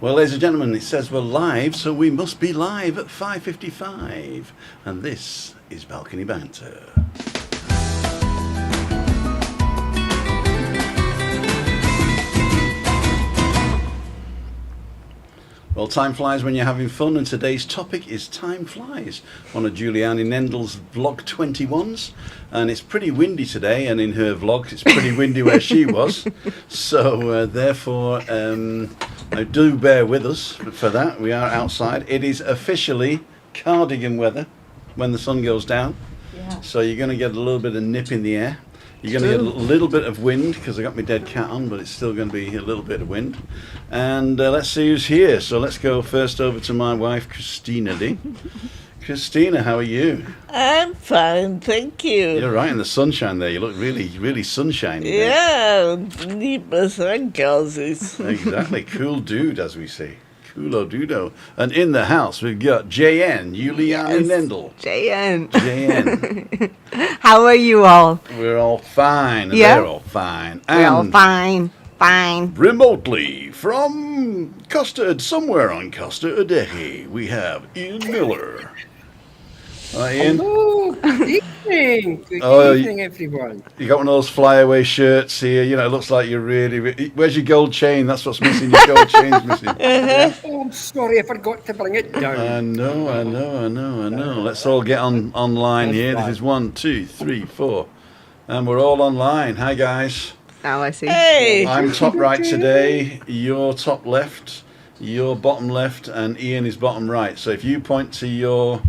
Well, ladies and gentlemen, it says we're live, so we must be live at 5:55. And this is Balcony Banter. Well, time flies when you're having fun, and today's topic is time flies. One of Giuliani Nendel's vlog 21s, and it's pretty windy today, and in her vlog it's pretty windy where she was. So therefore, now do bear with us for that. We are outside. It is officially cardigan weather when the sun goes down. Yeah. So you're going to get a little bit of nip in the air. You're going to get a little bit of wind because I got my dead cat on, but it's still going to be a little bit of wind. And let's see who's here. So let's go first over to my wife, Christina Lee. Christina, how are you? I'm fine, thank you. You're right in the sunshine there. You look really, really sunshiny there. Yeah, liebe Sandgauses. Exactly. Cool dude, as we say. Coolo dudo. And in the house, we've got JN, Giuliani Nendel. JN. How are you all? We're all fine. And Yeah. they're all fine. We're all And fine. remotely from Costa, somewhere on Costa Adeje, we have Ian Miller. Hi, Ian. Hello, good evening. Good Oh, evening, everyone. You got one of those flyaway shirts here. You know, it looks like you're really. Where's your gold chain? That's what's missing. Your gold chain's missing. Oh, I'm sorry, I forgot to bring it down. I know. Let's all get online here. This is 1, 2, 3, 4. And we're all online. Hi, guys. Now I see. Hey, I'm top right today. You're top left. You're bottom left. And Ian is bottom right. So if you point to your.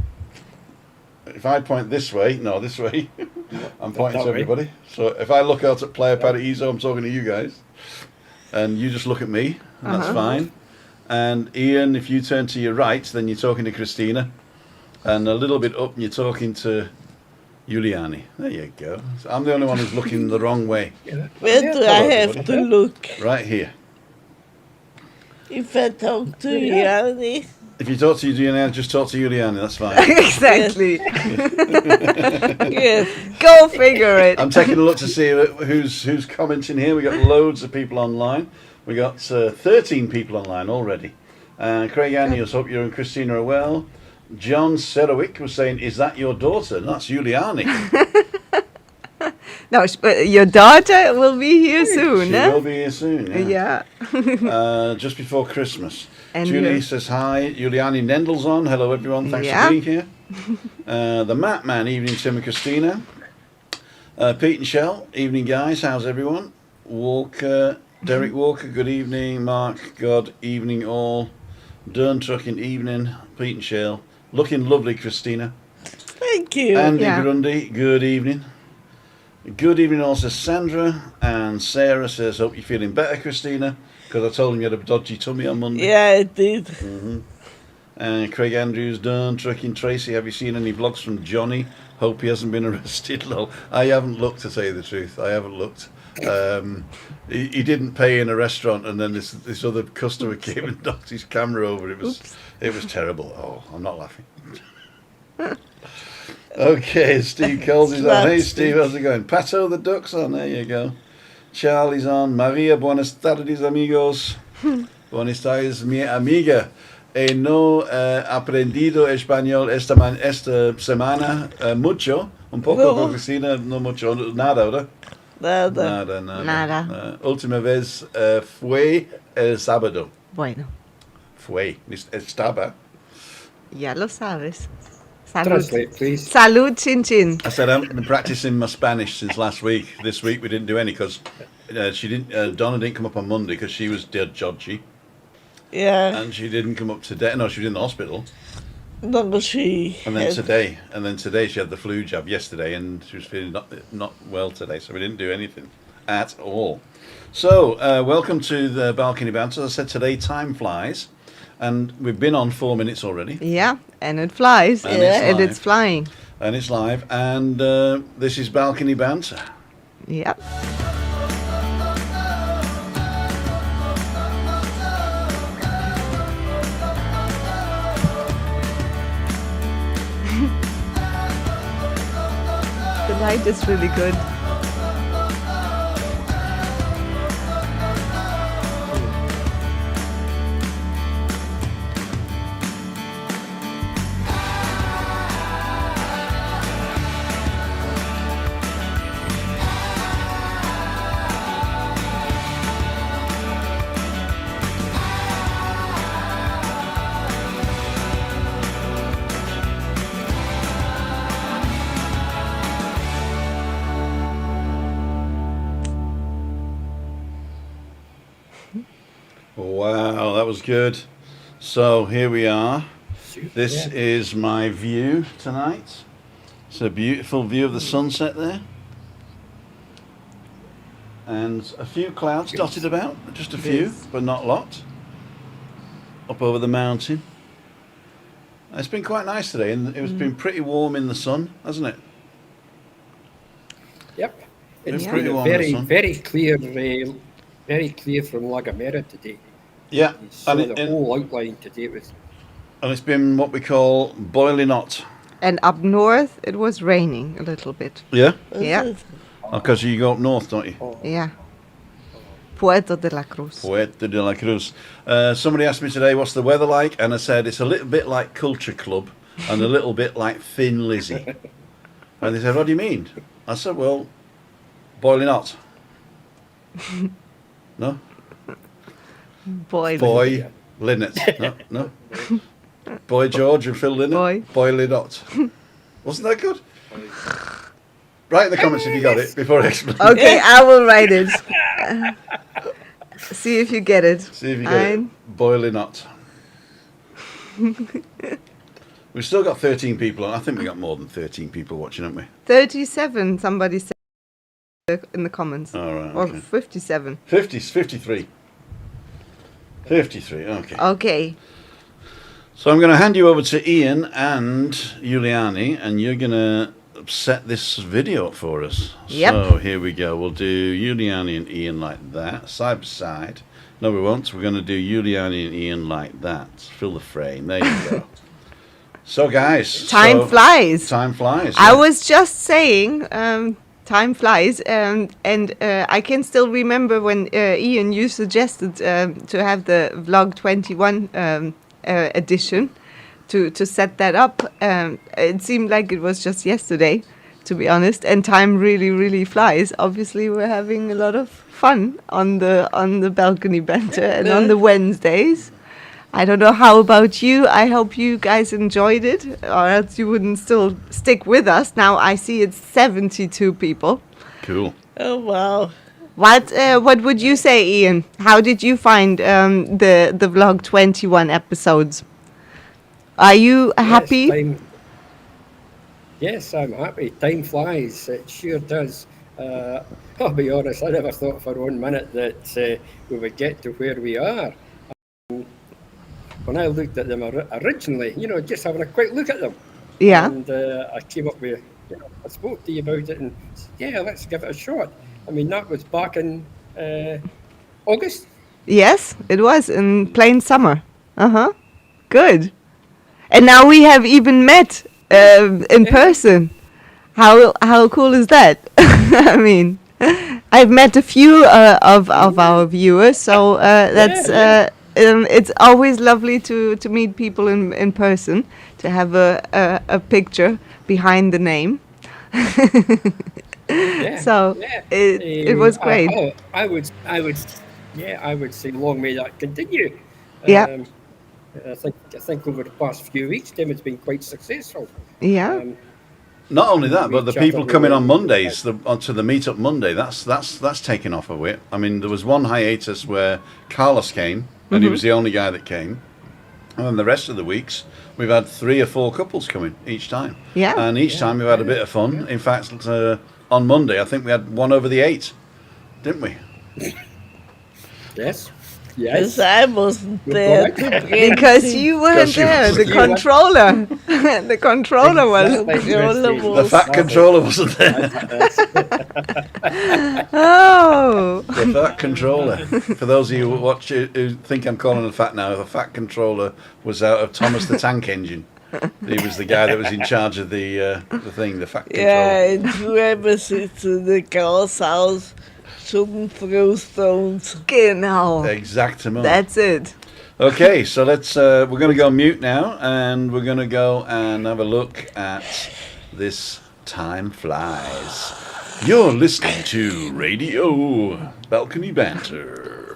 If I point this way, I'm pointing That to way. everybody. So if I look out at Player Paradiso, I'm talking to you guys. And you just look at me, and that's fine. And Ian, if you turn to your right, then you're talking to Christina. And a little bit up, and you're talking to Giuliani. There you go. So I'm the only one who's looking the wrong way. where do I have everybody. to look? Right here. If I talk to Giuliani? If you talk to Giuliani, just talk to Giuliani, that's fine. Exactly. Yes. Go figure it. I'm taking a look to see who's commenting here. We got loads of people online. We got 13 people online already. Craig Anius, hope you and Christina are well. John Serowick was saying, "Is that your daughter?" No, that's Giuliani. No, your daughter will be here soon, She eh? will be here soon. Yeah. Yeah. Just before Christmas. And Julie you- says hi. Giuliani Nendel's on. Hello everyone. Thanks Yeah. for being here. The Map Man, evening Tim and Christina. Pete and Shell, evening guys. How's everyone? Walker, Derek Walker, good evening. Mark, good evening all. Dern Trucking, evening. Pete and Shell, looking lovely, Christina. Thank you. Andy Yeah. Grundy, good evening. Good evening also Sandra, and Sarah says, hope you're feeling better, Christina, because I told him you had a dodgy tummy on Monday. Yeah, I did. And Craig Andrews, Dern, Trucking, Tracy, have you seen any vlogs from Johnny? Hope he hasn't been arrested. Lol. I haven't looked, to tell you the truth. I haven't looked. He didn't pay in a restaurant, and then this other customer came and knocked his camera over. It was terrible. Oh, I'm not laughing. Okay, Steve Coles is on. Hey Steve, how's it going? Pato the Duck's on, there you go. Charlie's on. Maria, buenas tardes amigos. Buenas tardes mi amiga. No aprendido español esta semana mucho. Un poco No. con Cristina, no mucho. Nada, ¿verdad? Nada. Nada. Última vez fue el sábado. Bueno, Fue. Estaba. ya lo sabes. Salud. Translate, please. Salud, chin chin. I said I haven't been practicing my Spanish since last week. This week we didn't do any because Donna didn't come up on Monday because she was dead judgy, Yeah. and she didn't come up today. No, she was in the hospital. No, she And then had- today she had the flu jab yesterday, and she was feeling not well today, so we didn't do anything at all. So welcome to the Balcony Banter. As I said, today time flies, and we've been on 4 minutes already. Yeah, and it flies. And it's and live. it's flying. And it's live, and this is Balcony Banter. Yeah. The light is really good. Wow, that was good. So here we are. This Yeah. is my view tonight. It's a beautiful view of the sunset there. And a few clouds dotted about, just a few, Yes. but not a lot. Up over the mountain. It's been quite nice today, and it's been pretty warm in the sun, hasn't it? Yep. It's Yeah. pretty been warm in the very, sun. very clear from La Gomera today. Yeah, You saw and, the whole outline today. Was and it's been what we call boiling hot. And up north, it was raining a little bit. Yeah? Yeah. Because you go up north, don't you? Yeah. Puerto de la Cruz. Puerto de la Cruz. Somebody asked me today, what's the weather like? And I said, it's a little bit like Culture Club and a little bit like Thin Lizzy. And they said, what do you mean? I said, well, boiling hot. No? Boy. Boy Linnet. No? No? Boy George and Phil Linnet. Boy. Boiling hot. Wasn't that good? Write in the comments if you got it before I explain. Okay, I will write it. See if you get it. See if you get it. Boiling hot. We've still got 13 people on. I think we got more than 13 people watching, haven't we? 37, somebody said in the comments. All right. Or Okay. 57. 53. 53, okay. Okay. So I'm going to hand you over to Ian and Giuliani, and you're going to set this video up for us. Yep. So here we go. We'll do Giuliani and Ian like that, side by side. No, we won't. We're going to do Giuliani and Ian like that. Fill the frame. There you go. So, guys. Time flies. Time flies. I yeah. was just saying, time flies, and I can still remember when Ian, you suggested to have the vlog 21 edition to set that up. It seemed like it was just yesterday, to be honest, and time really, really flies. Obviously, we're having a lot of fun on the balcony banter and on the Wednesdays. I don't know how about you. I hope you guys enjoyed it, or else you wouldn't still stick with us. Now I see it's 72 people. Cool. Oh, wow. What would you say, Ian? How did you find the vlog 21 episodes? Are you happy? Yes, I'm happy. Time flies. It sure does. I'll be honest, I never thought for 1 minute that we would get to where we are. When I looked at them originally, just having a quick look at them. Yeah. And I came up with, I spoke to you about it and said, yeah, let's give it a shot. I mean, that was back in August. Yes, it was in plain summer. Good. And now we have even met in person. How cool is that? I mean, I've met a few of our viewers, so that's it's always lovely to meet people in person, to have a picture behind the name. So it was great. I would say long may that continue. Yeah. I think over the past few weeks, Tim, it's been quite successful. Yeah. Not only that, but the chatted people coming on with- Mondays, onto the meetup Monday, that's taken off a bit. I mean, there was one hiatus where Carlos came, and he was the only guy that came. And then the rest of the weeks, we've had 3 or 4 couples coming each time. Yeah. And each time we've had a bit of fun. In fact, on Monday, I think we had 1 over the 8, didn't we? Yes. Yes, Yes. I wasn't there to bring Because you weren't Because you there, wasn't. the controller. The controller was. Controller The fat controller wasn't there. Oh. The fat controller. For those of you who think I'm calling him fat now, the fat controller was out of Thomas the Tank Engine. He was the guy that was in charge of the fat controller. Yeah, and whoever sits in the girl's house shouldn't throw stones. Genau. Exactement. That's it. Okay, so we're going to go mute now, and we're going to go and have a look at this Time Flies. You're listening to Radio Balcony Banter.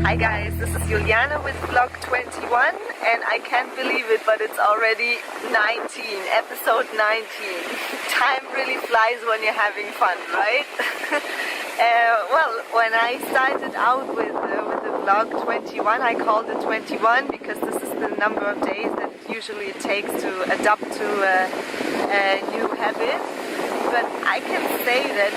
Hi guys, this is Giuliani with with vlog 21, and I can't believe it, but it's already 19, episode 19. Time really flies when you're having fun, right? Well, when I started out with the vlog 21, I called it 21 because this is the number of days that usually it takes to adapt to a new habit. But I can say that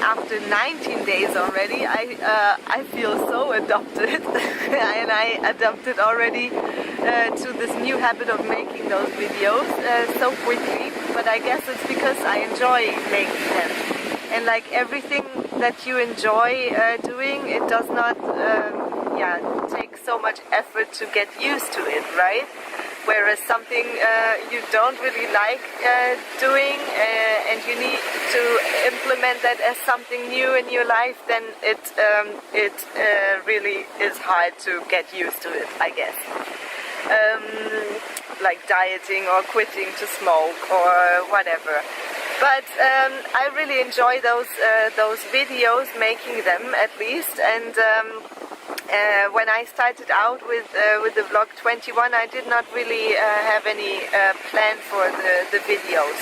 after 19 days already, I feel so adopted, and I adapted already to this new habit of making those videos so quickly. But I guess it's because I enjoy making them, and like everything that you enjoy doing, it does not take so much effort to get used to it, right? Whereas something you don't really like doing and you need to implement that as something new in your life, then it really is hard to get used to it, I guess. Like dieting or quitting to smoke or whatever. But I really enjoy those videos, making them at least, and when I started out with the vlog 21, I did not really have any plan for the videos,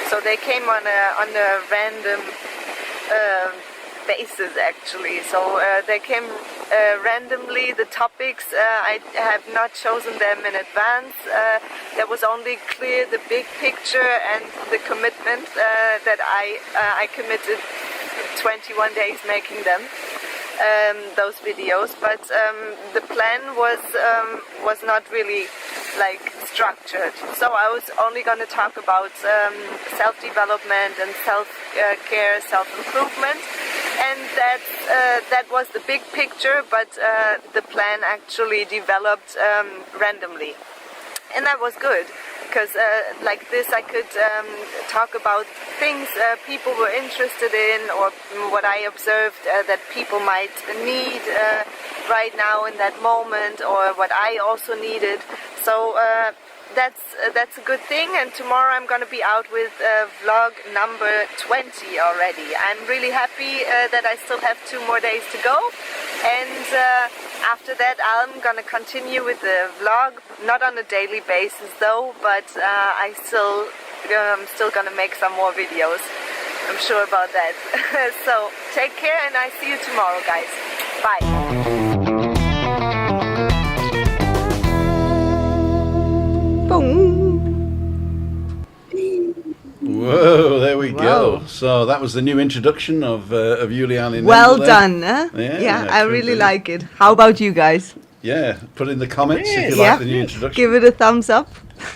so they came on a random basis actually. So they came randomly. The topics I have not chosen them in advance. There was only clear the big picture and the commitment that I committed 21 days making them. Those videos, but the plan was not really like structured. So I was only going to talk about self-development and self-care, self-improvement, and that was the big picture. But the plan actually developed randomly, and that was good. Because like this I could talk about things people were interested in, or what I observed that people might need right now in that moment, or what I also needed. So that's a good thing, and tomorrow I'm going to be out with vlog number 20 already. I'm really happy that I still have 2 more days to go, and after that I'm going to continue with the vlog, not on a daily basis though, but I'm still going to make some more videos. I'm sure about that. So take care, and I see you tomorrow, guys. Bye. Whoa, there we go. So that was the new introduction of Giuliani. Well done, huh? Yeah, I really like it. How about you guys? Yeah, put in the comments if you like the new introduction. Give it a thumbs up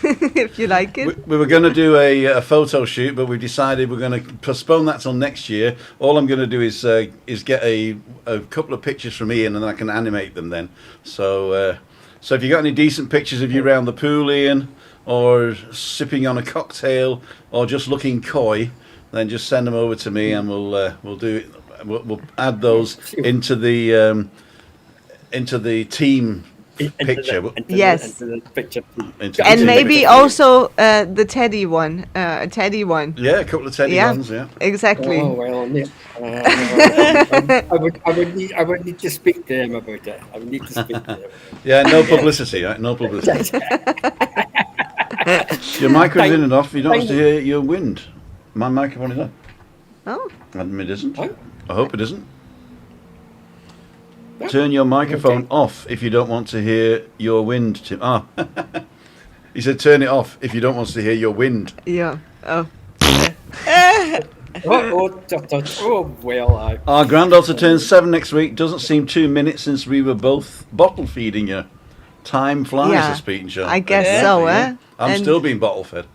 if you like it. We were going to do a photo shoot, but we decided we're going to postpone that till next year. All I'm going to do is get a couple of pictures from Ian, and I can animate them then. So if you got any decent pictures of you around the pool, Ian, or sipping on a cocktail, or just looking coy, then just send them over to me, and we'll do it. We'll add those into the team picture. Yes. Into the picture. And maybe also the teddy one, a teddy one. Yeah, a couple of teddy ones. Yeah, exactly. Oh well, I would need to speak to him about it. I would need to speak to him. Yeah, no publicity, right? No publicity. Your microphone isn't off. You don't want to hear your wind. My microphone is on. Oh. And it isn't. Oh. I hope it isn't. Turn your microphone off if you don't want to hear your wind. He said turn it off if you don't want to hear your wind. Yeah. Oh. Well, Our granddaughter turns 7 next week. Doesn't seem 2 minutes since we were both bottle feeding her. Time flies, the speaking show. I guess so, eh? I'm still being bottle fed.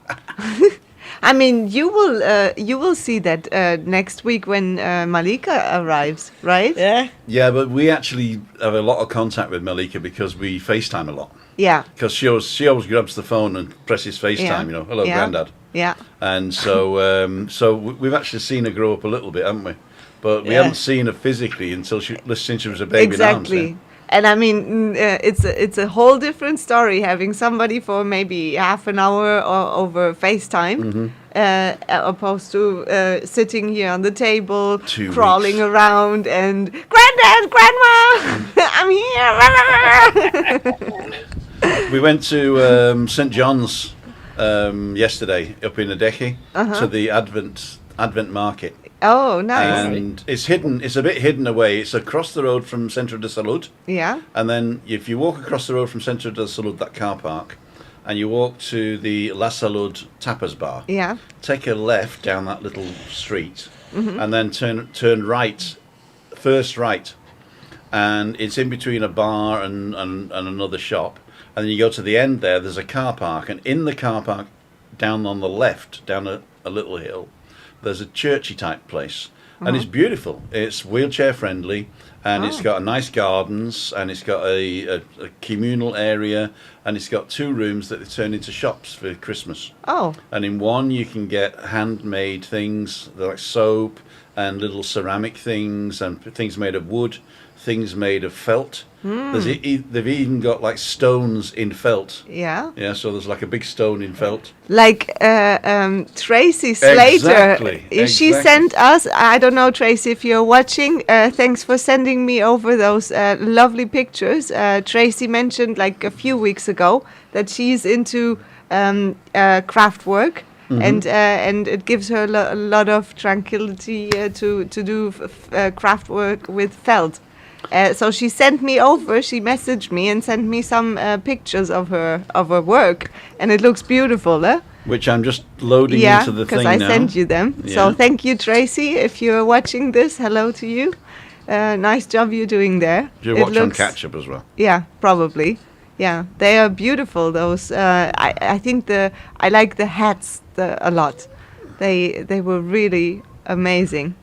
I mean, you will see that next week when Malika arrives, right? Yeah. Yeah, but we actually have a lot of contact with Malika because we FaceTime a lot. Yeah. Because she always grabs the phone and presses FaceTime. You know, hello, Granddad. Yeah. And so we've actually seen her grow up a little bit, haven't we? But we haven't seen her physically until since she was a baby in arms. Exactly. And I mean, it's a whole different story having somebody for maybe half an hour or over FaceTime opposed to sitting here on the table, 2 crawling weeks. around, and Granddad, Grandma, I'm here. We went to St John's yesterday up in Adecchi to the Advent market. Oh, nice. And it's hidden. It's a bit hidden away. It's across the road from Centro de Salud. Yeah. And then if you walk across the road from Centro de Salud, that car park, and you walk to the La Salud tapas bar, Yeah. take a left down that little street, and then turn right, first right, and it's in between a bar and another shop. And then you go to the end there, there's a car park, and in the car park, down on the left, down a little hill, there's a churchy type place. And it's beautiful. It's wheelchair friendly, and it's got a nice gardens, and it's got a communal area, and it's got 2 rooms that they turn into shops for Christmas. Oh, And in one you can get handmade things like soap and little ceramic things and things made of wood, things made of felt. They've even got like stones in felt. yeah. Yeah, so there's like a big stone in felt. Like Tracy Slater. Exactly, She exactly. sent us, I don't know, Tracy, if you're watching, thanks for sending me over those lovely pictures. Tracy mentioned like a few weeks ago that she's into craft work. And it gives her a lot of tranquility to do craft work with felt. So she sent me over. She messaged me and sent me some pictures of her work, and it looks beautiful, eh? Which I'm just loading Yeah, into the because thing I now. sent you them. So Yeah. thank you, Tracy. If you're watching this, hello to you. Nice job you're doing there. Do you It watch on looks- catch up as well? Yeah, probably. Yeah, they are beautiful. Those I think I like the hats a lot. They were really amazing.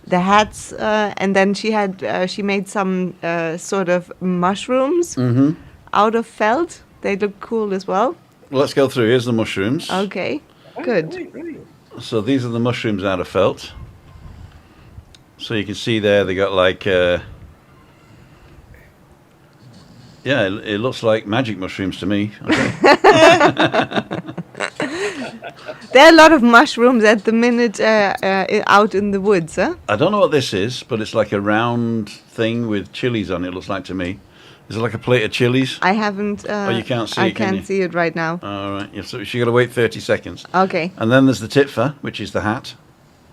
The hats, and then she made some sort of mushrooms out of felt. They look cool as well. Well, let's go through. Here's the mushrooms. Okay, good. Right. So these are the mushrooms out of felt. So you can see there they got like, yeah, it looks like magic mushrooms to me. Okay. There are a lot of mushrooms at the minute out in the woods, huh? I don't know what this is, but it's like a round thing with chilies on it. Looks like to me. Is it like a plate of chilies? I haven't. You can't see I it, can can't you? see it right now. All right. So you got to wait 30 seconds. Okay. And then there's the titfa, which is the hat,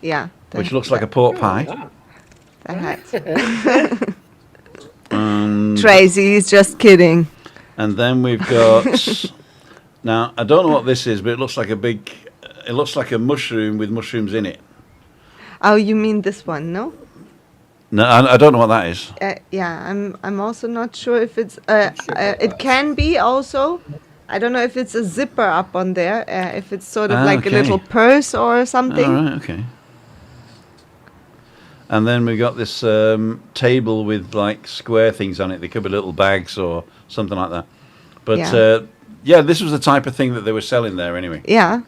Yeah. which looks like a pork pie. the hat. And, Tracy is just kidding. and then we've got. Now I don't know what this is, but it looks like a big. It looks like a mushroom with mushrooms in it. Oh, you mean this one, no? No, I don't know what that is. Yeah, I'm also not sure if it's. It can be also. I don't know if it's a zipper up on there. If it's sort of like okay. a little purse or something. All right, okay. And then we got this table with like square things on it. They could be little bags or something like that. But Yeah. this was the type of thing that they were selling there anyway. Yeah.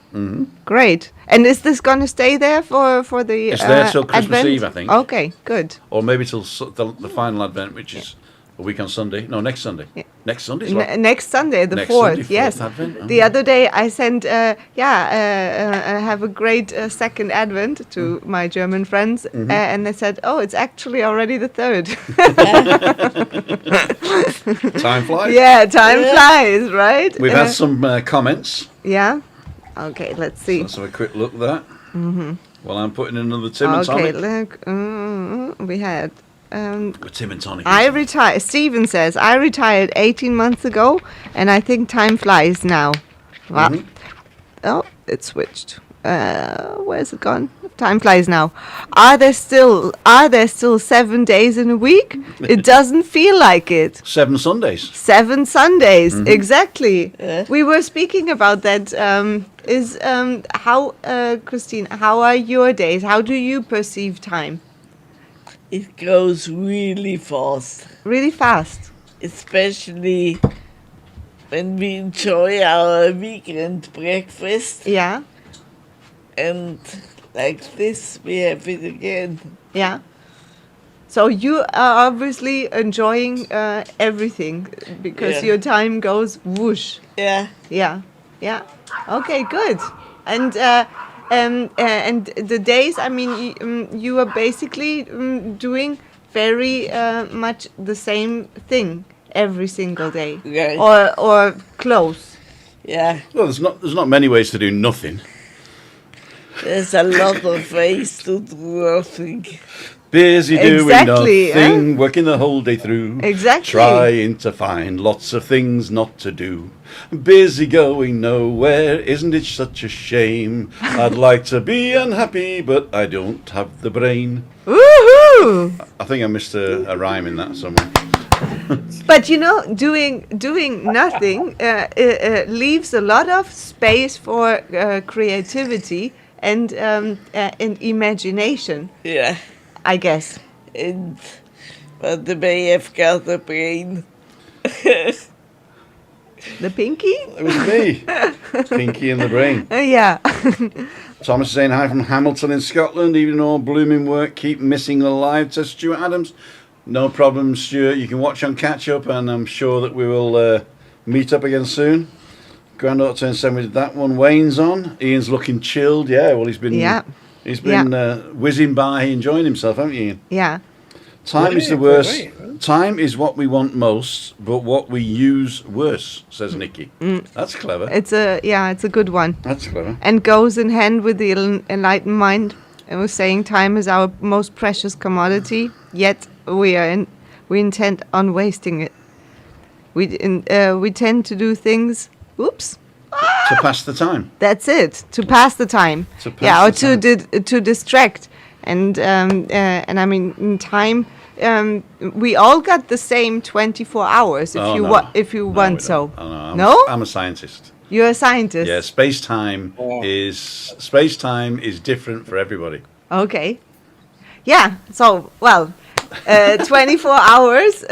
Great. And is this going to stay there for the? It's there till Christmas Advent? Eve, I think. Okay, good. Or maybe till the final Advent, which is a week on Sunday. No, next Sunday. Yeah. Next Sunday. What? Next Sunday, the Next 4th. Sunday, Yes. 4th Advent. The Oh. other day I sent, I have a great second Advent to my German friends, and they said, "Oh, it's actually already the 3rd." Time flies. Yeah, time flies, right? We've had some comments. Yeah. Okay, let's see. Let's have a quick look at that. Well, I'm putting in another Tim and Okay, Tonic. look. We had. With Tim and Tonic. I retired. Steven says I retired 18 months ago, and I think time flies now. Wow. Oh, it switched. Where's it gone? Time flies now. Are there still 7 days in a week? It doesn't feel like it. 7 Sundays. 7 Sundays, exactly. We were speaking about that. Christine, how are your days? How do you perceive time? It goes really fast, Really fast. especially when we enjoy our weekend breakfast. Yeah, And like this, we have it again. yeah. So you are obviously enjoying everything because Yeah. your time goes whoosh. Yeah. Yeah, yeah. Okay, good. And And the days, I mean, you are basically doing very much the same thing every single day, Right. or close. Yeah, Well, there's not many ways to do nothing. there's a lot of ways to do nothing. Busy doing Exactly, nothing, working the whole day through. Exactly. Trying to find lots of things not to do. Busy going nowhere, isn't it such a shame? I'd like to be unhappy, but I don't have the brain. Woohoo! I think I missed a rhyme in that somewhere. But you know, doing nothing leaves a lot of space for creativity and imagination, Yeah, I guess. and but the may have got a brain. The pinky? It was me. Pinky in the brain. Yeah. Thomas is saying hi from Hamilton in Scotland. Evening all, blooming work. Keep missing alive, says Stuart Adams. No problem, Stuart. You can watch on catch up, and I'm sure that we will meet up again soon. Granddaughter turned 7 with that one. Wayne's on. Ian's looking chilled. Yeah, well, he's been whizzing by, enjoying himself, haven't you, Ian? Yeah. Time is the Yeah, worst. quite right. Time is what we want most, but what we use worse, says Nikki. That's clever. It's a good one. That's clever. And goes in hand with the enlightened mind. And was saying time is our most precious commodity, yet we intend on wasting it. We tend to do things. Oops. To pass the time. That's it. To pass the time. To pass or the to distract. And I mean, in time, we all got the same 24 hours if Oh, you no. if you No, we want don't. so. Oh, no, No? I'm a scientist. You're a scientist. Yeah, space-time Oh. is different for everybody. Okay. Yeah. So, well, 24 hours.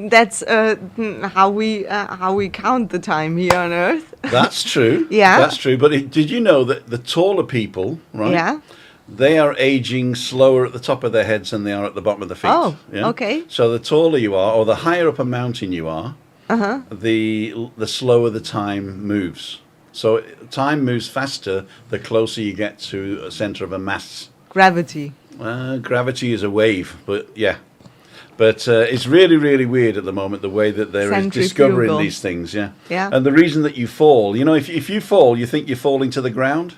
That's how we count the time here on Earth. That's true. Yeah. That's true. But did you know that the taller people, right? Yeah. They are aging slower at the top of their heads than they are at the bottom of their feet. Oh, yeah? okay. So the taller you are, or the higher up a mountain you are, the slower the time moves. So time moves faster the closer you get to a center of a mass. Gravity. Gravity is a wave, but yeah. But it's really, really weird at the moment, the way that they're discovering Centrifugal. these things, yeah. Yeah. And the reason that you fall, you know, if you fall, you think you're falling to the ground.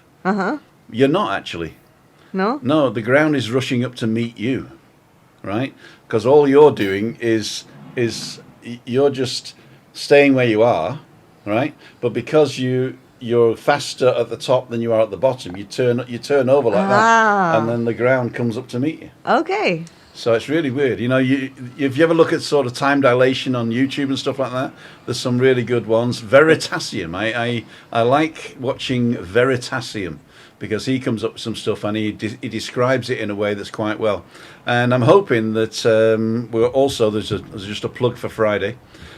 You're not actually. No. No, the ground is rushing up to meet you, right? Because all you're doing is you're just staying where you are, right? But because you're faster at the top than you are at the bottom, you turn over like that, and then the ground comes up to meet you. Okay. So it's really weird. You know, if you ever look at sort of time dilation on YouTube and stuff like that, there's some really good ones. Veritasium. I like watching Veritasium because he comes up with some stuff and he describes it in a way that's quite well. And I'm hoping that we're also there's just a plug for Friday.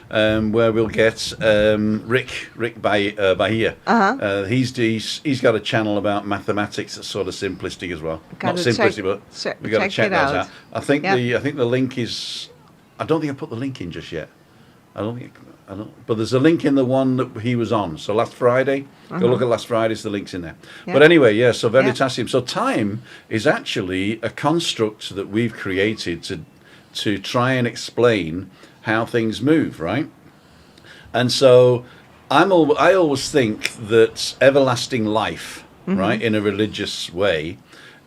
Where we'll get Rick Bahia. He's got a channel about mathematics that's sort of simplistic as well. Not Gotta simplistic, check- but we got to check it those out. out. I think Yep. the link is. I don't think I put the link in just yet. But there's a link in the one that he was on. So last Friday, go look at last Friday's. The link's in there. Yeah. But anyway, yeah. So Veritasium. So time is actually a construct that we've created to try and explain how things move, right? And so I always think that everlasting life, right, in a religious way,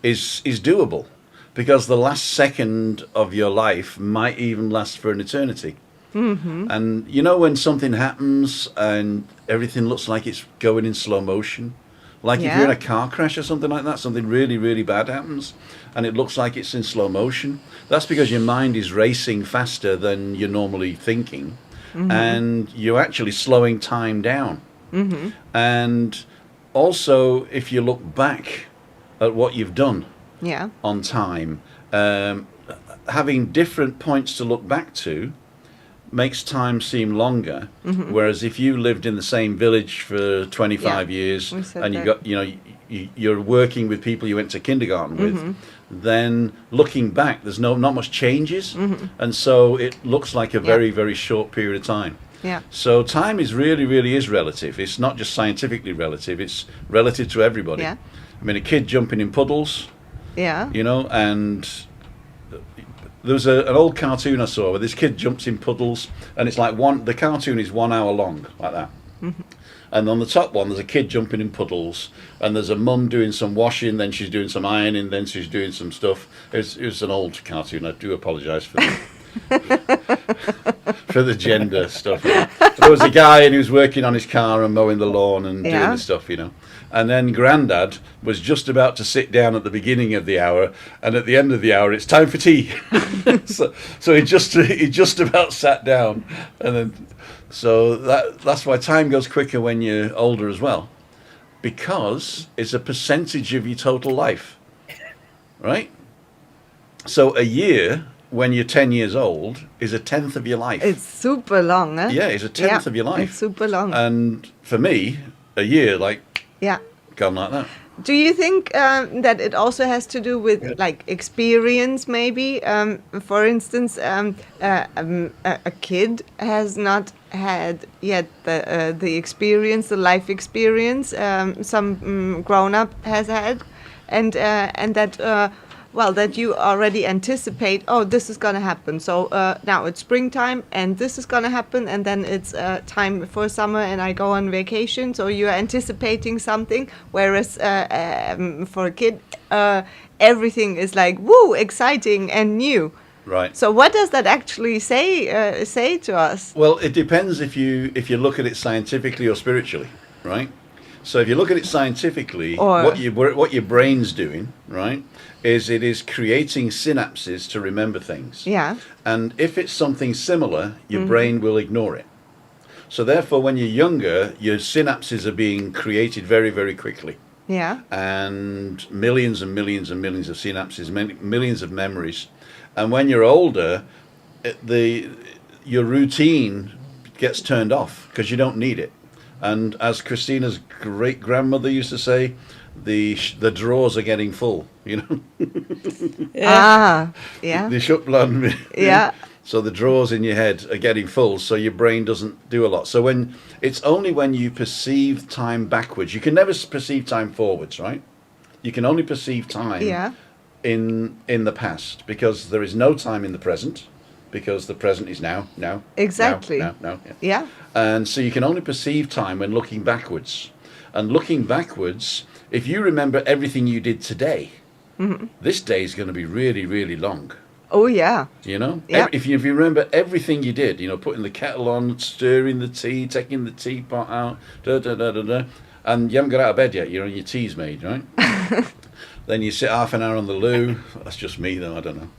is doable, because the last second of your life might even last for an eternity. And you know when something happens and everything looks like it's going in slow motion, like if you're in a car crash or something like that, something really, really bad happens and it looks like it's in slow motion, that's because your mind is racing faster than you're normally thinking. And you're actually slowing time down. And also, if you look back at what you've done on time, having different points to look back to makes time seem longer. Whereas if you lived in the same village for 25 years and you got, you're working with people you went to kindergarten with, then looking back, there's not much changes, and so it looks like a very, very short period of time. So time is really, really is relative. It's not just scientifically relative; it's relative to everybody. I mean, a kid jumping in puddles, Yeah. you know, and there was an old cartoon I saw where this kid jumps in puddles, and it's like the cartoon is 1 hour long, like that. And on the top one, there's a kid jumping in puddles, and there's a mum doing some washing, then she's doing some ironing, then she's doing some stuff. It was an old cartoon. I do apologise for for the gender stuff. There was a guy, and he was working on his car and mowing the lawn and doing Yeah. the stuff, you know. And then Grandad was just about to sit down at the beginning of the hour, and at the end of the hour, it's time for tea. so he just about sat down, and then so that's why time goes quicker when you're older as well, because it's a percentage of your total life, right? So a year when you're 10 years old is a tenth of your life. It's super long, huh? Yeah, it's a tenth of your life. It's super long. And for me, a year Yeah. gone like that. Do you think that it also has to do with like experience? Maybe, for instance, a kid has not had yet the experience, the life experience some grown up has had, and that. Well, that you already anticipate, oh, this is going to happen. So now it's springtime and this is going to happen. And then it's time for summer and I go on vacation. So you're anticipating something. Whereas for a kid, everything is like, woo, exciting and new. Right. So what does that actually say to us? Well, it depends if you look at it scientifically or spiritually, right? So if you look at it scientifically, Or- what your brain's doing, right, is it is creating synapses to remember things. Yeah. And if it's something similar, your brain will ignore it. So therefore, when you're younger, your synapses are being created very, very quickly. Yeah. And millions and millions and millions of synapses, millions of memories. And when you're older, your routine gets turned off because you don't need it. And as Christina's great grandmother used to say, the drawers are getting full, you know. Ah, yeah. The Schublade. Yeah. So the drawers in your head are getting full, so your brain doesn't do a lot. So it's only when you perceive time backwards, you can never perceive time forwards, right? You can only perceive time Yeah. in the past, because there is no time in the present, because the present is now. Exactly. Now. Yeah. Yeah. And so you can only perceive time when looking backwards. And looking backwards, if you remember everything you did today, this day is going to be really, really long. Oh, yeah. You know? Yeah. If you remember everything you did, you know, putting the kettle on, stirring the tea, taking the teapot out, and you haven't got out of bed yet, your tea's made, right? Then you sit half an hour on the loo. That's just me, though, I don't know.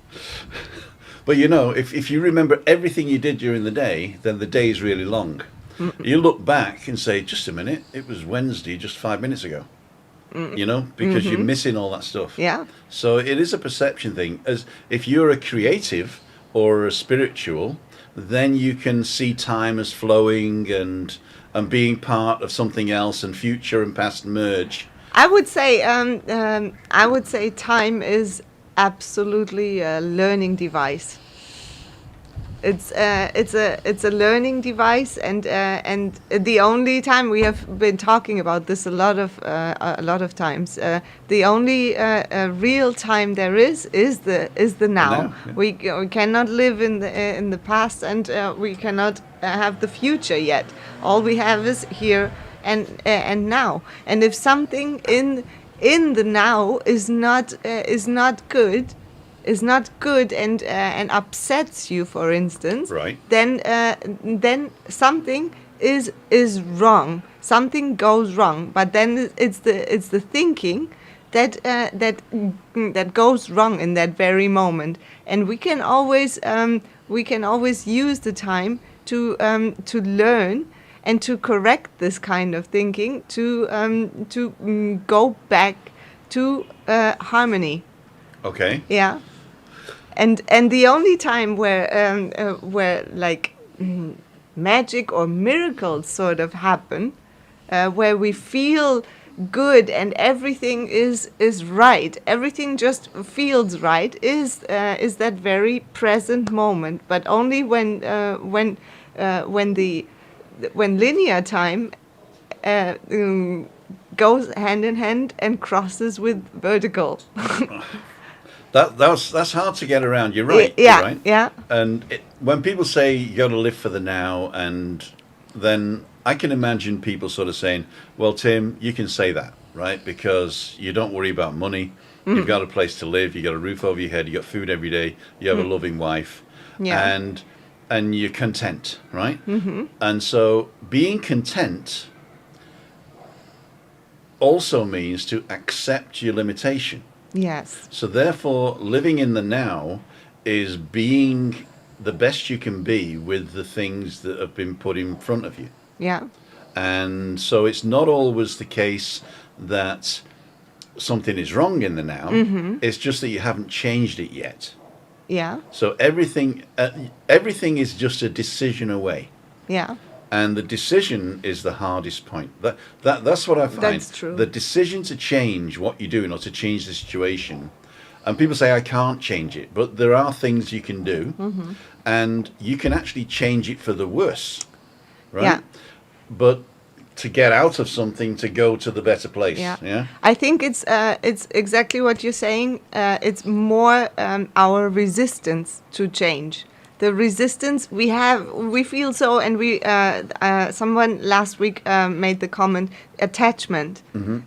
But you know, if you remember everything you did during the day, then the day is really long. You look back and say, just a minute, it was Wednesday just 5 minutes ago. You know, because you're missing all that stuff. Yeah. So it is a perception thing. As if you're a creative or a spiritual, then you can see time as flowing and being part of something else, and future and past merge. I would say time is absolutely a learning device. It's a learning device, and the only time we have been talking about this a lot of times. The only real time there is the now. Now, yeah. We cannot live in the past, and we cannot have the future yet. All we have is here and now. And if something in the now is not good, and upsets you, for instance, Right. then something is wrong. Something goes wrong. But then it's the thinking that goes wrong in that very moment. And we can always use the time to learn and to correct this kind of thinking, to go back to harmony. Okay. Yeah. And the only time where like magic or miracles sort of happen, where we feel good and everything is right, everything just feels right, is that very present moment. But only when linear time goes hand in hand and crosses with vertical. That's hard to get around. You're right. Yeah, You're right. yeah. And when people say you got to live for the now, and then I can imagine people sort of saying, "Well, Tim, you can say that, right? Because you don't worry about money. You've got a place to live. You got a roof over your head. You got food every day. You have a loving wife, Yeah. and you're content, right? And so being content also means to accept your limitation. Yes. So therefore, living in the now is being the best you can be with the things that have been put in front of you. Yeah. And so it's not always the case that something is wrong in the now. It's just that you haven't changed it yet. Yeah. So everything is just a decision away. Yeah. And the decision is the hardest point. That's what I find. That's true. The decision to change what you're doing or to change the situation. And people say, I can't change it. But there are things you can do. And you can actually change it for the worse. Right? Yeah. But to get out of something, to go to the better place. Yeah. I think it's exactly what you're saying. It's more our resistance to change. The resistance we feel so, and someone last week made the comment, attachment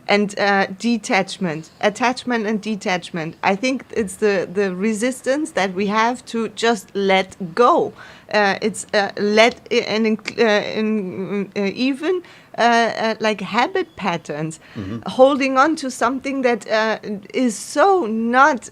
and detachment. Attachment and detachment. I think it's the resistance that we have to just let go. It's even like habit patterns, holding on to something that is so not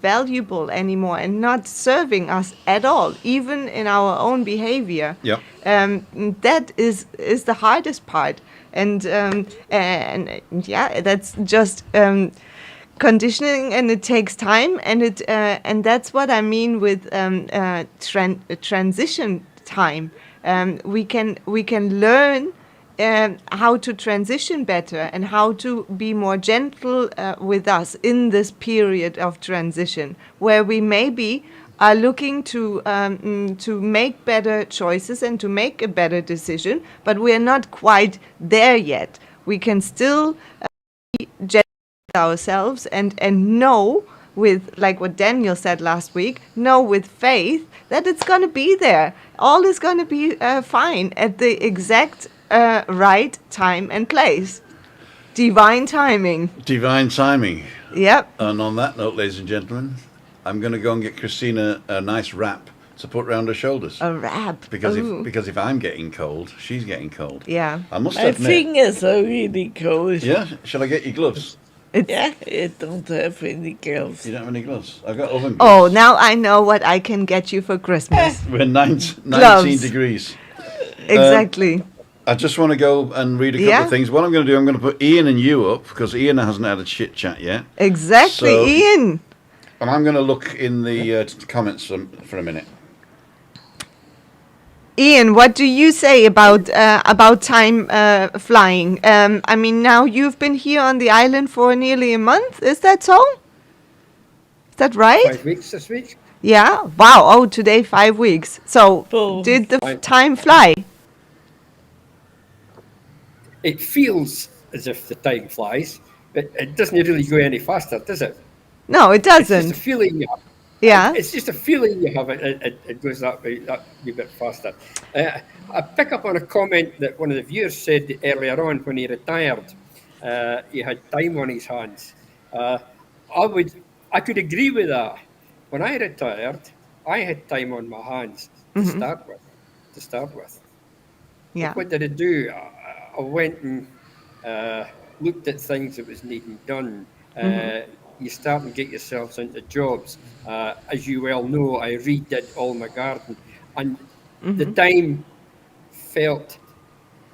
valuable anymore and not serving us at all, even in our own behavior. Yeah. That is the hardest part, and yeah, that's just conditioning, and it takes time, and that's what I mean with transition time. We can learn how to transition better and how to be more gentle with us in this period of transition, where we maybe are looking to make better choices and to make a better decision, but we are not quite there yet. We can still be gentle with ourselves and know, with, like what Daniel said last week, know with faith that it's going to be there. All is going to be fine at the exact right time and place. Divine timing. Divine timing. Yep. And on that note, ladies and gentlemen, I'm going to go and get Christina a nice wrap to put round her shoulders. A wrap. Because Ooh. if I'm getting cold, she's getting cold. Yeah. I must My admit. fingers are really cold. Yeah? Shall I get you gloves? Yeah, I don't have any gloves. You don't have any gloves? I've got oven Oh, gloves. now I know what I can get you for Christmas. We're 19 Gloves. degrees. Exactly. I just want to go and read a couple of things. What I'm going to do, I'm going to put Ian and you up, because Ian hasn't had a chit chat yet. Exactly, So- Ian. And I'm going to look in the comments for a minute. Ian, what do you say about time flying? I mean, now you've been here on the island for nearly a month. Is that so? Is that right? 5 weeks this week. Yeah. Wow. Oh, today 5 weeks. So Oh. did the time fly? It feels as if the time flies, but it doesn't really go any faster, does it? No, it It's just a doesn't. feeling you have. Yeah. It's just a feeling you have. It goes that wee bit faster. I pick up on a comment that one of the viewers said earlier on when he retired. He had time on his hands. I could agree with that. When I retired, I had time on my hands to start with. Yeah. What did I do? I went and looked at things that was needing done. You start and get yourselves into jobs. As you well know, I redid all my garden, and the time felt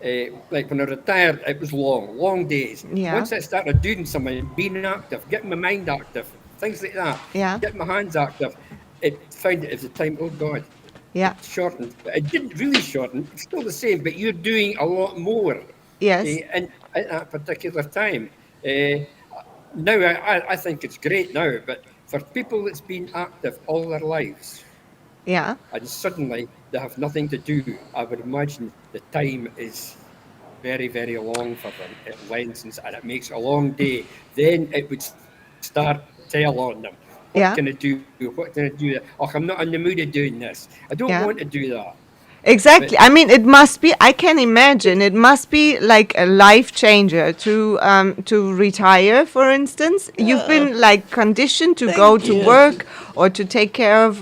like when I retired, it was long days. Yeah. Once I started doing something, being active, getting my mind active, things like that, Yeah. getting my hands active, it found it as a time, oh God, Yeah. shortened. But it didn't really shorten, it's still the same, but you're doing a lot more. Yes. And at that particular time. Now, I think it's great now, but for people that's been active all their lives, Yeah. and suddenly they have nothing to do, I would imagine the time is very, very long for them. It lengthens and it makes a long day. Then it would start tell on them. What can I Yeah, do? What can I do? Oh, I'm not in the mood of doing this. I don't want to do yeah. that. But Exactly. I mean, it must be. I can imagine it must be like a life changer to retire. For instance, you've Yeah, been like conditioned to go thank to you. work or to take care of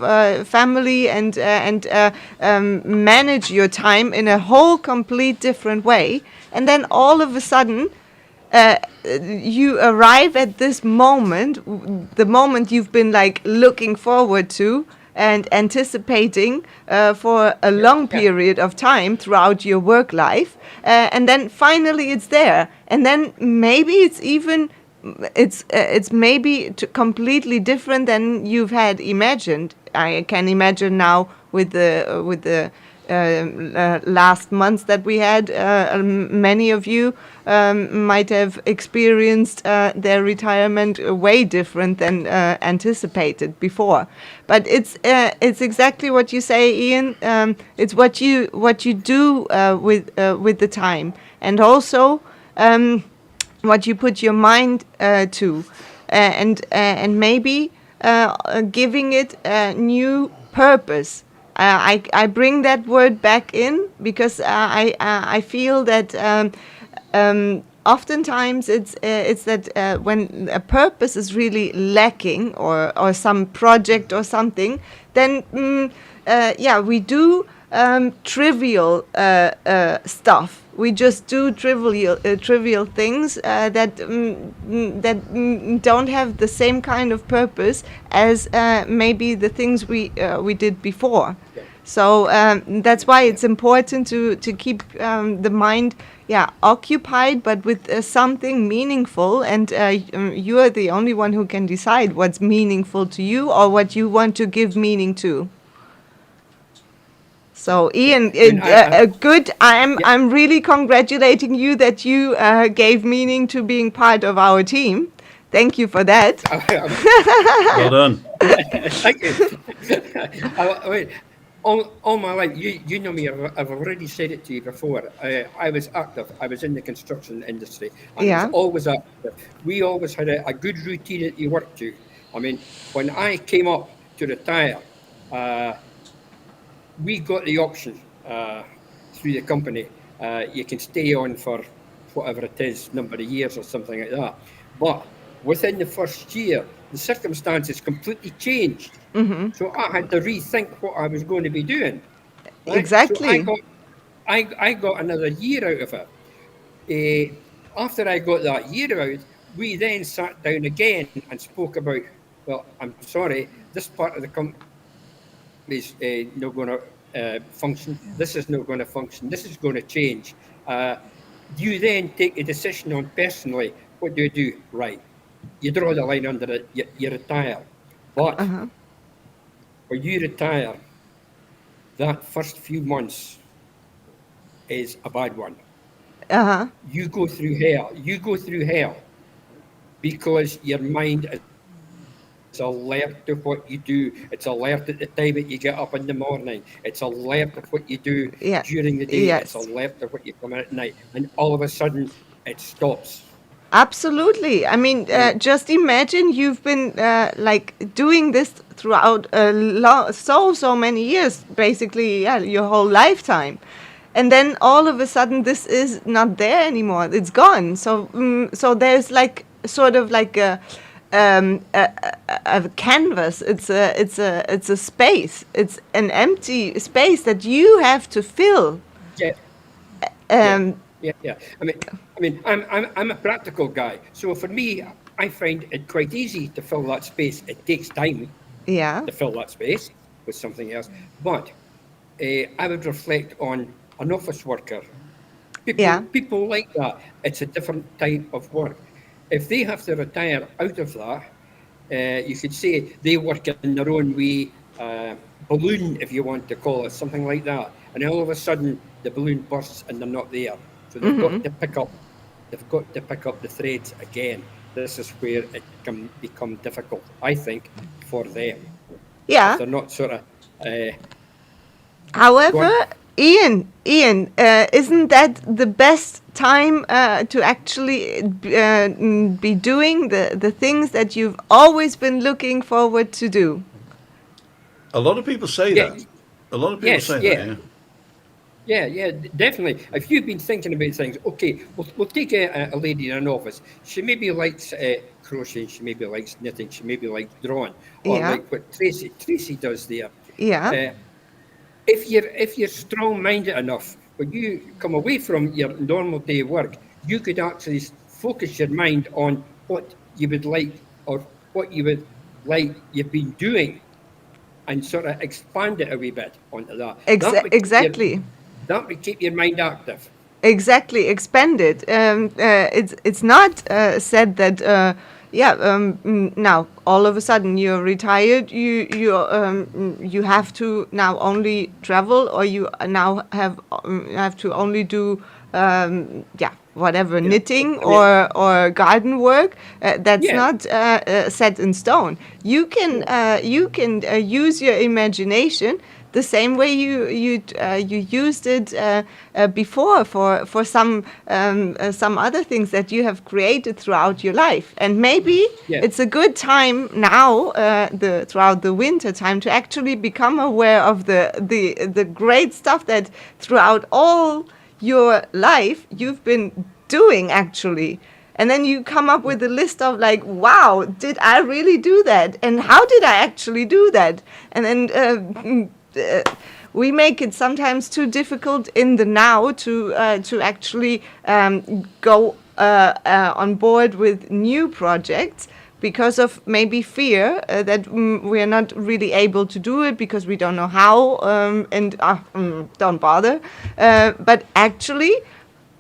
family and manage your time in a whole complete different way, and then all of a sudden you arrive at this moment, the moment you've been like looking forward to and anticipating for a yeah, long yeah, period of time throughout your work life, and then finally it's there, and then maybe it's maybe completely different than you've had imagined. I can imagine now with the last months that we had, many of you might have experienced their retirement way different than anticipated before. But it's exactly what you say, Ian. It's what you do with the time, and also what you put your mind to, and maybe giving it a new purpose. I bring that word back in because I feel that oftentimes it's that when a purpose is really lacking, or some project or something, then yeah, we do trivial stuff. We just do trivial things that don't have the same kind of purpose as maybe the things we did before. yeah, So that's why yeah. it's important to keep the mind, yeah, occupied, but with something meaningful. And you are the only one who can decide what's meaningful to you or what you want to give meaning to. So Yeah. Ian, I mean, good. yeah. I'm really congratulating you that you gave meaning to being part of our team. Thank you for that. Well done. Thank you. I mean, all my life, you know me. I've already said it to you before. I was active. I was in the construction industry, and I was Yeah. always active. We always had a good routine that you worked to. I mean, when I came up to retire, uh, we got the option through the company. You can stay on for whatever it is, number of years or something like that. But within the first year, the circumstances completely changed. So I had to rethink what I was going to be doing. Right. So Exactly. I got another year out of it. After I got that year out, we then sat down again and spoke about, well, I'm sorry, this part of the company is not going to function. This is not going to function. This is going to change. You then take a decision on personally, what do you do? Right. You draw the line under it, you retire. But when you retire, that first few months is a bad one. Uh huh. You go through hell. You go through hell because your mind is alert to what you do. It's alert at the time that you get up in the morning. It's alert of what you do during the day. It's Yeah. alert of what you Yes. come in at night. And all of a sudden, it stops. Absolutely. I mean, You know, just imagine you've been like doing this throughout so many years, basically, yeah, your whole lifetime, and then all of a sudden this is not there anymore. It's gone. So there's like sort of like a canvas. It's a space. It's an empty space that you have to fill. yeah, yeah, Um, yeah. I'm a practical guy. So for me, I find it quite easy to fill that space. It takes time yeah. to fill that space with something else. But I would reflect on an office worker. Yeah. People like that. It's a different type of work. If they have to retire out of that, you could say they work in their own wee balloon, if you want to call it, something like that. And all of a sudden, the balloon bursts and they're not there. So they've got to pick up the threads again. This is where it can become difficult, I think, for them if Yeah. they're not sort of uh, go However, on. Ian, isn't that the best time to actually be doing the things that you've always been looking forward to do? A lot of people say Yeah. that. A lot of people Yes. say Yeah. that. Yeah. Yeah, definitely. If you've been thinking about things, okay, we'll take a lady in an office. She maybe likes crocheting, she maybe likes knitting, she maybe likes drawing, or Yeah, like what Tracy does there. yeah, Uh, if you're strong-minded enough, when you come away from your normal day of work, you could actually focus your mind on what you would like or what you would like you've been doing and sort of expand it a wee bit onto that. exactly. That would keep your mind active. Exactly, expanded. It's not said that now all of a sudden you're retired. You have to now only travel, or you now have to only do whatever, Yeah. knitting I mean, or garden work. That's yeah, not set in stone. You can use your imagination the same way you used it before for some other things that you have created throughout your life. And maybe yeah, it's a good time now, throughout the winter time, to actually become aware of the great stuff that throughout all your life you've been doing actually. And then you come up with a list of like, wow, did I really do that? And how did I actually do that? And then we make it sometimes too difficult in the now to actually go on board with new projects because of maybe fear that we're not really able to do it because we don't know how, and don't bother. But actually,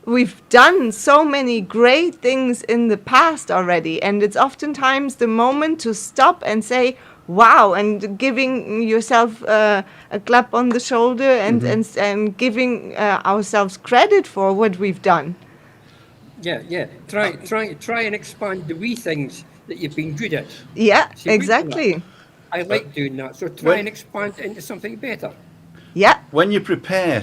we've done so many great things in the past already, and it's oftentimes the moment to stop and say, wow, and giving yourself a clap on the shoulder and giving ourselves credit for what we've done. yeah. Try and expand the wee things that you've been good at. Yeah, See, we do that. exactly. I like doing that. So try when- and expand it into something better. Yeah, When you prepare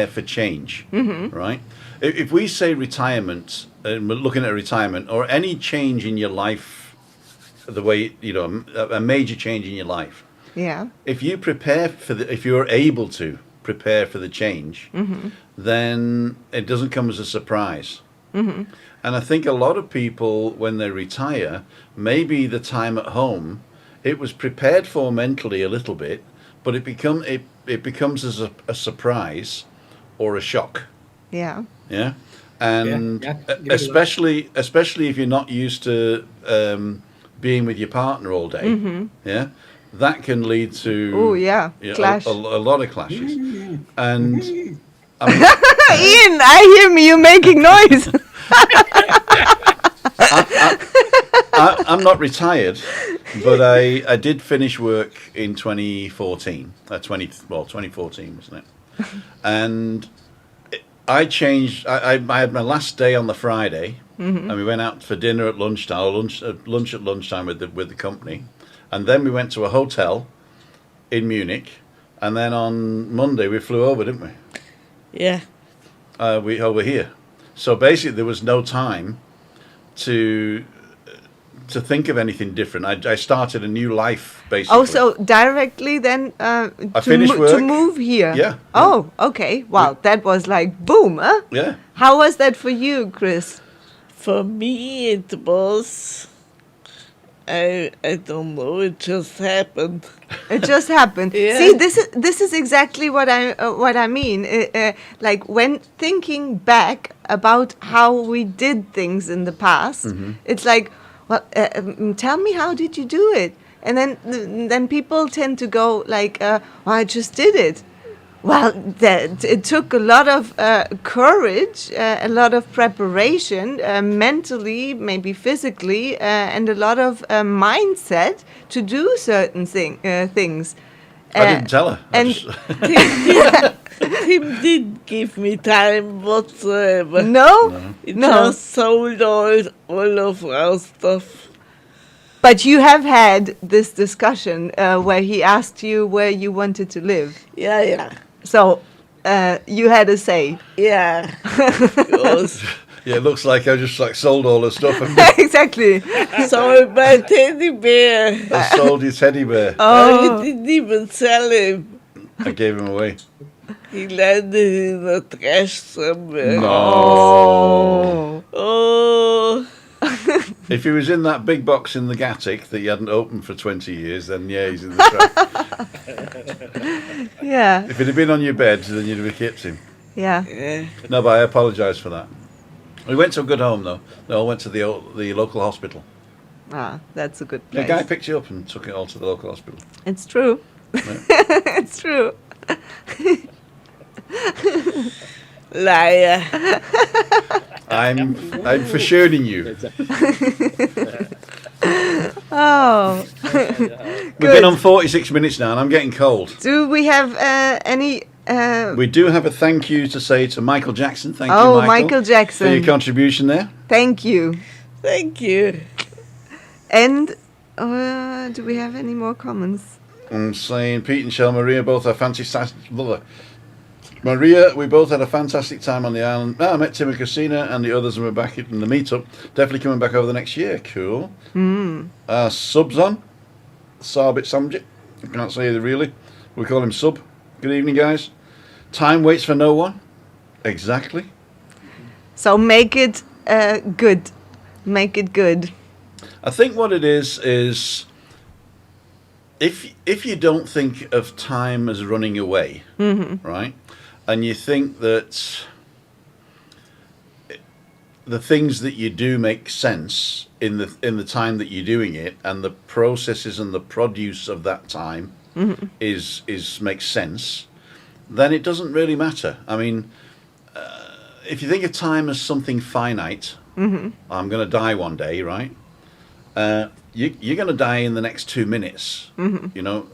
for change, right? If we say retirement, and we're looking at retirement or any change in your life, the way a major change in your life. yeah, If you're able to prepare for the change, then it doesn't come as a surprise. And I think a lot of people, when they retire, maybe the time at home, it was prepared for mentally a little bit, but it becomes as a surprise or a shock. yeah, Yeah, and Yeah, give it a especially if you're not used to being with your partner all day. Yeah, that can lead to oh yeah, clash. a lot of clashes. And I mean, Ian, I hear you making noise. I'm not retired, but I did finish work in 2014. 2014 wasn't it? And I changed. I had my last day on the Friday, and we went out for dinner at lunchtime, or lunch at lunchtime with the company, and then we went to a hotel in Munich, and then on Monday we flew over, didn't we? Yeah. We over here. So basically, there was no time to think of anything different. I started a new life basically. Oh, so directly then finished to work. move here? Yeah. Oh, okay. Wow, that was like boom, huh? Yeah. How was that for you, Chris? For me, it was. I don't know. It just happened. It just happened. Yeah. See, this is exactly what I mean. Like when thinking back about how we did things in the past, it's like, well, tell me, how did you do it? And then people tend to go like, well, I just did it. Well, it took a lot of courage, a lot of preparation, mentally, maybe physically, and a lot of mindset to do certain things. I didn't tell her. and- Tim didn't give me time whatsoever. No, He no. just sold all of our stuff. But you have had this discussion where he asked you where you wanted to live. Yeah, yeah. So you had a say. Yeah. Because Yeah, it looks like I just like sold all the stuff and Exactly. so my teddy bear, I sold his teddy bear. I Oh, didn't even sell him. I gave him away. He landed in the trash somewhere. No. oh. Oh, If he was in that big box in the Gatic that you hadn't opened for 20 years, then yeah, he's in the trash. Yeah. If it had been on your bed, then you'd have kept him. Yeah. yeah. No, but I apologise for that. We went to a good home, though. They all went to the local hospital. Ah, that's a good The place. guy picked you up and took it all to the local hospital. It's true. Yeah. It's true. Liar. I'm for shooting you. Oh. We've been on 46 minutes now, and I'm getting cold. Do we have any? We do have a thank you to say to Michael Jackson. Thank you, Oh, Michael, Michael for your Jackson. contribution there. Thank you. Thank you. And do we have any more comments? I'm saying Pete and Shell Maria both had fantastic. Maria, we both had a fantastic time on the island. I met Tim and Christina and the others, and we're back in the meetup. Definitely coming back over the next year. Cool. Subs on. Sarbit Samjit. I can't say it really. We call him Sub. Good evening, guys. Time waits for no one. Exactly. So make it good. Make it good. I think what it is if you don't think of time as running away, right, and you think that the things that you do make sense in the time that you're doing it, and the processes and the produce of that time is makes sense, then it doesn't really matter. I mean, if you think of time as something finite, I'm going to die one day, right? You're going to die in the next 2 minutes, you know,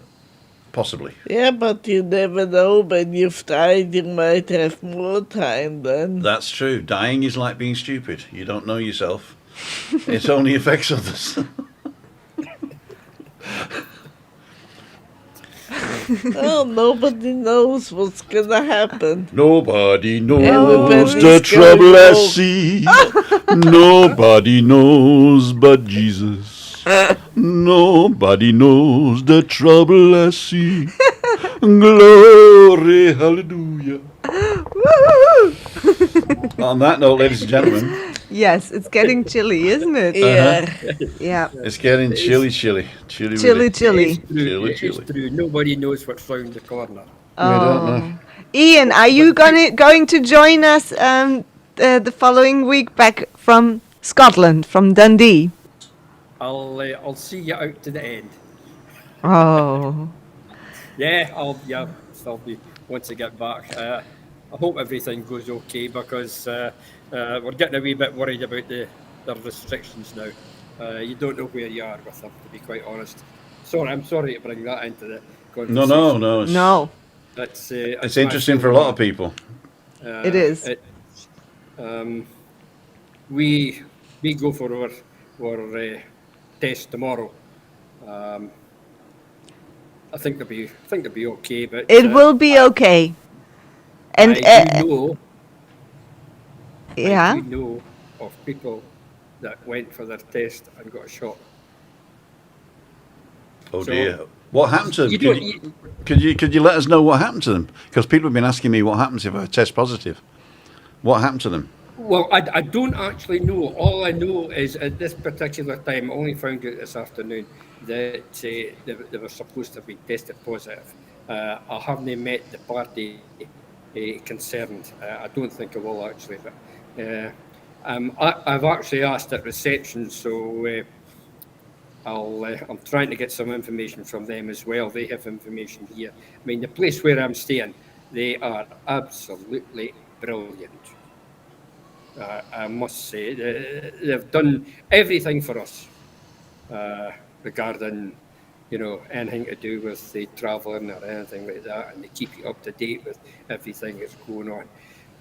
possibly. Yeah, but you never know. When you've died, you might have more time then. That's true. Dying is like being stupid. You don't know yourself. It only affects others. Oh, nobody knows what's gonna happen. Nobody knows Everybody's the trouble I going see. Nobody knows but Jesus. Nobody knows the trouble I see. Glory, hallelujah. On that note, ladies and gentlemen, Yes, it's getting chilly, isn't it? Yeah. Yeah. it's getting chilly. Chilly, It's chilly. Chilly, it's chilly. true. Nobody knows what's round the corner. We don't know. Ian, are you going to join us the following week back from Scotland, from Dundee? I'll see you out to the end. Oh. Yeah, I'll be once I get back. I hope everything goes okay, because we're getting a wee bit worried about the restrictions now. You don't know where you are with them, to be quite honest. I'm sorry to bring that into the conversation. No. No, It's interesting for a lot of people. it is. We go for our test tomorrow. I think they'll be okay, but It will be okay. And I do yeah, know of people that went for their test and got a shot. Oh So- dear. What happened to them? You don't- Could you let us know what happened to them? Because people have been asking me what happens if I test positive. What happened to them? Well, I don't actually know. All I know is at this particular time, I only found out this afternoon that they were supposed to be tested positive. I haven't met the party concerned. I don't think I will actually. But, I've actually asked at reception, so I'm trying to get some information from them as well. They have information here. I mean, the place where I'm staying, they are absolutely brilliant. I must say, they've done everything for us regarding, anything to do with the travelling or anything like that, and they keep you up to date with everything that's going on.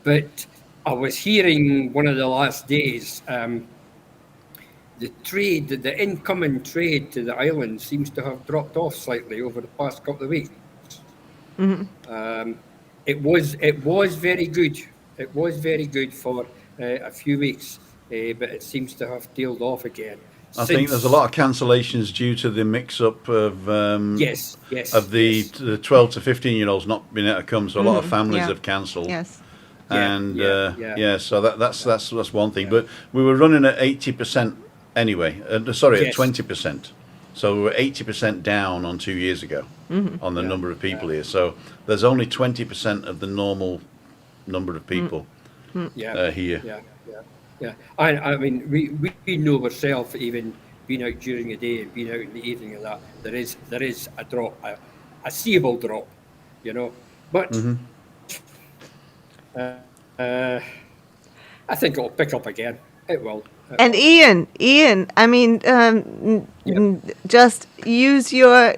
But I was hearing one of the last days, the incoming trade to the island seems to have dropped off slightly over the past couple of weeks. It was very good. It was very good for a few weeks, but it seems to have tailed off again. I think there's a lot of cancellations due to the mix-up of the 12 to 15-year-olds not being able to come. So a lot of families have cancelled. Yes. And so that's one thing. But we were running at 80% anyway. At 20%. So we were 80% down on 2 years ago on the number of people here. So there's only 20% of the normal number of people here. Yeah. I mean, we know ourselves, even being out during the day and being out in the evening and that, there is a drop, a seeable drop, you know. But I think it'll pick up again. It will. And Ian, I mean, just use your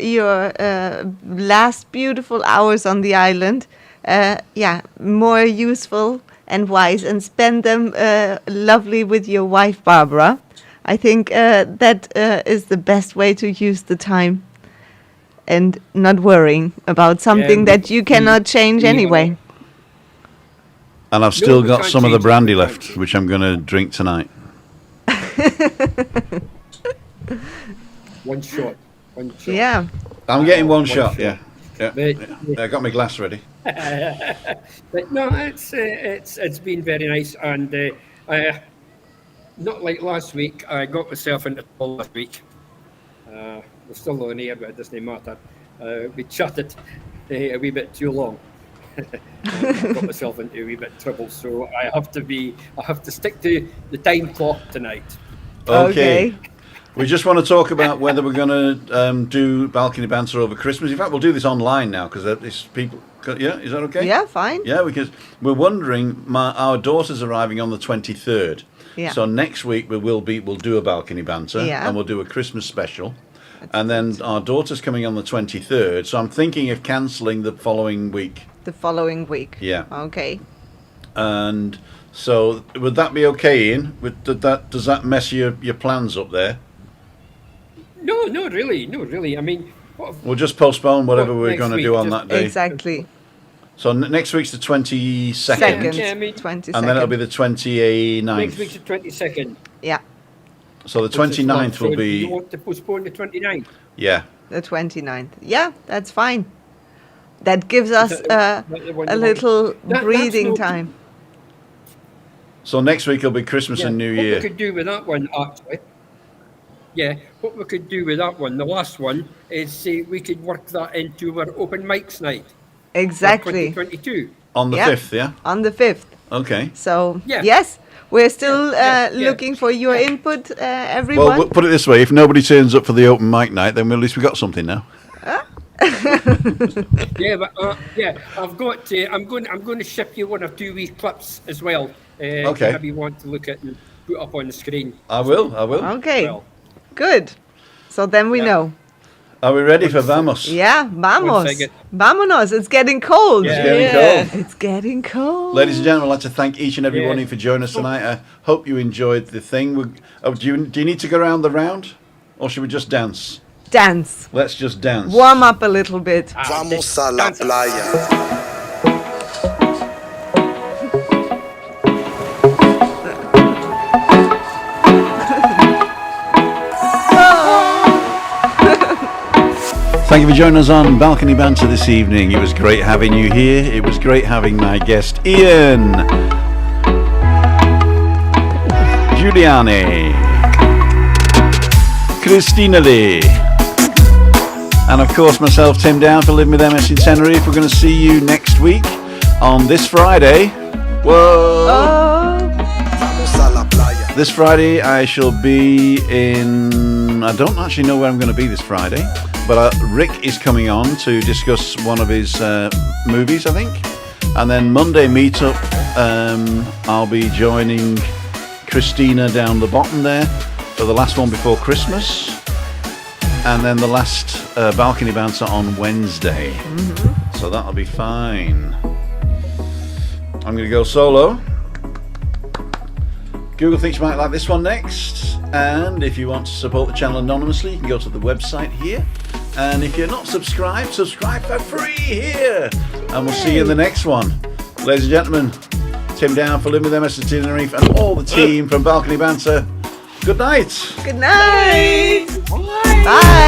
last beautiful hours on the island, more useful and wise, and spend them lovely with your wife, Barbara. I think that is the best way to use the time, and not worrying about something that you cannot change anyway. And I've still got some of the brandy left, which I'm going to drink tonight. One shot. Yeah. I'm getting one shot. Yeah. I got my glass ready. But no, it's been very nice, and not like last week. I got myself into trouble last week. We're still on air, but it doesn't matter. We chatted a wee bit too long. I got myself into a wee bit of trouble, so I have to stick to the time clock tonight. Okay. We just want to talk about whether we're going to do balcony banter over Christmas. In fact, we'll do this online now because it's people. Yeah, is that okay? Yeah, fine. Yeah, because we're wondering. Our daughter's arriving on the 23rd. Yeah. So next week we'll do a balcony banter and we'll do a Christmas special. And then our daughter's coming on the 23rd. So I'm thinking of cancelling the following week. The following week. Yeah. Okay. And so would that be okay, Ian? Does that mess your plans up there? No, not really. I mean, we'll just postpone whatever we're going to do on that day. Exactly. So next week's the 22nd. Second. Yeah, 22nd. And then it'll be the 29th. Next week's the 22nd. Yeah. So the 29th will be... You want to postpone the 29th? Yeah. The 29th. Yeah, that's fine. That gives us a little breathing time. So next week will be Christmas and New Year. What we could do with that one, actually... Yeah, what we could do with that one, the last one, is we could work that into our open mics night. Exactly. 2022. On the 5th, yeah? On the 5th. Okay. So, yes, we're still looking for your input, everyone. Well, we'll put it this way. If nobody turns up for the open mic night, then at least we got something now. I've got. I'm going to ship you 1 or 2 wee clips as well. Okay. Maybe you want to look at and put up on the screen. I will. Okay. Well. Good. So then we know. Are we ready for Vamos? Yeah, vamos. Vámonos. It's getting cold. It's getting cold. It's getting cold. Ladies and gentlemen, I'd like to thank each and every one of you for joining us tonight. I hope you enjoyed the thing. Do you need to go around the round? Or should we just dance? Dance. Let's just dance. Warm up a little bit. Vamos a la playa. Thank you for joining us on Balcony Banter this evening. It was great having you here. It was great having my guest, Ian, Giuliani, Christina Lee, and of course myself, Tim Down, for Living with MS in Tenerife. We're going to see you next week on this Friday. This Friday I shall be in... I don't actually know where I'm going to be this Friday. But Rick is coming on to discuss one of his movies, I think. And then Monday meetup, I'll be joining Christina down the bottom there for the last one before Christmas. And then the last balcony banter on Wednesday. Mm-hmm. So that'll be fine. I'm going to go solo. Google thinks you might like this one next. And if you want to support the channel anonymously, you can go to the website here. And if you're not subscribed, subscribe for free here. And we'll see you in the next one. Ladies and gentlemen, Tim Down for Living with MS at Tenerife and all the team from Balcony Banter. Good night. Good night. Bye.